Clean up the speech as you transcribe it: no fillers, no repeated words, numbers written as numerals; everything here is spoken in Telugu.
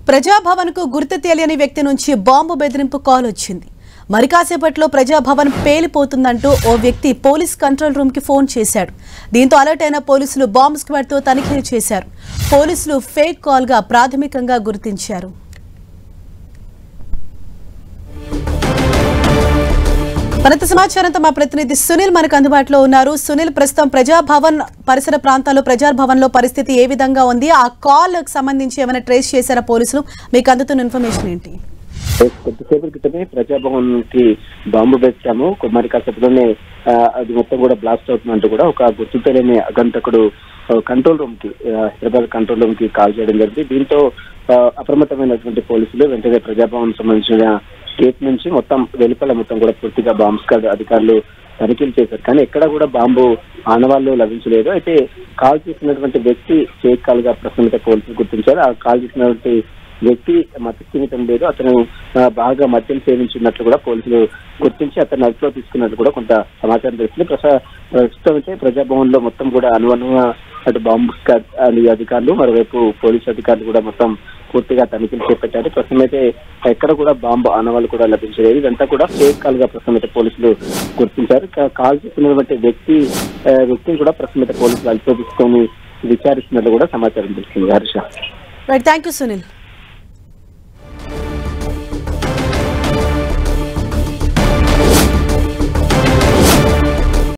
ప్రజాభవన్కు గుర్తు తెలియని వ్యక్తి నుంచి బాంబు బెదిరింపు కాల్ వచ్చింది. మరి కాసేపట్లో ప్రజాభవన్ పేలిపోతుందంటూ ఓ వ్యక్తి పోలీస్ కంట్రోల్ రూమ్ కి ఫోన్ చేశాడు. దీంతో అలర్ట్ అయిన పోలీసులు బాంబ్ స్క్వాడ్ తో తనిఖీలు చేశారు. పోలీసులు ఫేక్ కాల్ గా ప్రాథమికంగా గుర్తించారు. మరింత సమాచారంతో మా ప్రతినిధి సునీల్ మనకు అందుబాటులో ఉన్నారు. సునీల్, ప్రస్తుతం ప్రజాభవన్ పరిసర ప్రాంతాల్లో ప్రజాభవన్ లో పరిస్థితి ఏ విధంగా ఉంది? ఆ కాల్ కి సంబంధించి ఏమైనా ట్రేస్ చేశారా పోలీసులు? మీకు అందుతున్న ఇన్ఫర్మేషన్ ఏంటి? కొద్దిసేపటి క్రితమే ప్రజాభవన్ కి బాంబు పెట్టాము, మరి కాసేపులోనే అది మొత్తం కూడా బ్లాస్ట్ అవుతుందంటూ కూడా ఒక గుర్తు తెలియని అగంతకుడు కంట్రోల్ రూమ్ కి, హైదరాబాద్ కంట్రోల్ రూమ్ కి కాల్ చేయడం జరిగింది. దీంతో అప్రమత్తమైనటువంటి పోలీసులు వెంటనే ప్రజాభవన్ సంబంధించిన గేట్ నుంచి మొత్తం వెలుపల మొత్తం కూడా పూర్తిగా బాంబ్ స్క్వాడ్ అధికారులు తనిఖీలు చేశారు. కానీ ఎక్కడా కూడా బాంబు ఆనవాళ్లు లభించలేదు. అయితే కాల్ చేసినటువంటి వ్యక్తి ఫేక్ కాల్ గా ప్రస్తుతం పోలీసులు గుర్తించారు. ఆ కాల్ చేసినటువంటి వ్యక్తి మతిస్థిమితం లేదు, అతను బాగా మద్యం సేవించినట్లు కూడా పోలీసులు గుర్తించి అతను అదుపులో తీసుకున్నట్లు కూడా కొంత సమాచారం తెలిసింది. ప్రస్తుతం అయితే ప్రజాభవన్ లో మొత్తం కూడా అనువనుగా అటు బాంబు స్క్వాడ్ అధికారులు, మరోవైపు పోలీసు అధికారులు కూడా మొత్తం పూర్తిగా తనిఖీలు చేపట్టారు. ప్రస్తుతం అయితే ఎక్కడ కూడా బాంబు ఆనవాళ్ళు కూడా లభించలేదు. ఇదంతా కూడా ఫేక్ కాల్ గా ప్రస్తుతం అయితే పోలీసులు గుర్తించారు. కాల్ చేసినటువంటి వ్యక్తిని కూడా ప్రస్తుతం అయితే పోలీసులు అదుపులో తీసుకొని విచారిస్తున్నట్లు కూడా సమాచారం తెలిసింది. Harsha, right, thank you Sunil.